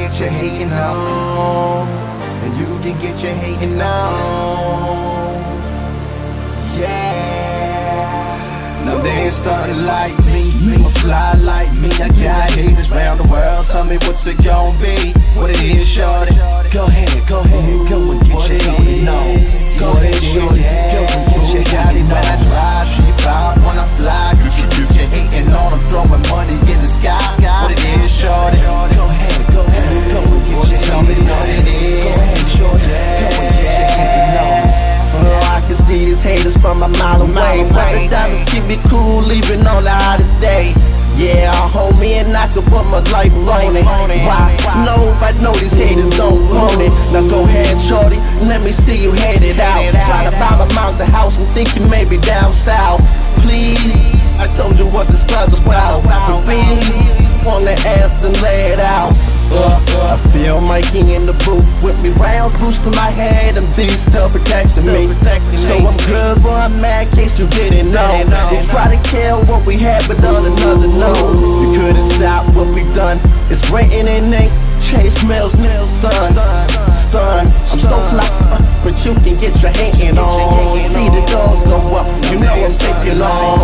get your hating on, and you can get your hating on. Yeah. No, they ain't starting like me, or fly like me. I got haters round the world. Tell me what's it gon' be? What it is, shorty? Go ahead, go and get your hating on. Go ahead, shorty, go and get your hating on. When I drive, she vibe. When I fly, get your hating on. I'm throwing money in the sky. What it is, shorty? Go ahead, go and get your hating on. What it is? Go ahead, shorty, go and get your hating on. I can see these haters from a mile away. But the diamonds keep me cool, even on the hottest day. Yeah, hold me and I can put my life on it. Why? No, I know these haters don't want it. Now go ahead, shorty, let me see you head it out. Try to buy my mom's a house, I'm thinking maybe down south. Please, I told you what this club's about. The fiends on the anthem, lay it out. I feel Mikey in the booth with me, rounds boosting my head and beats still protecting me. So I'm good, but I'm mad in case you didn't know. They try to kill what we had, but on another note, you couldn't stop what we've done. It's written in ink, Chase Mills, stun. I'm so fly, but you can get your hating on. See the doors go up, you know I'm taking long.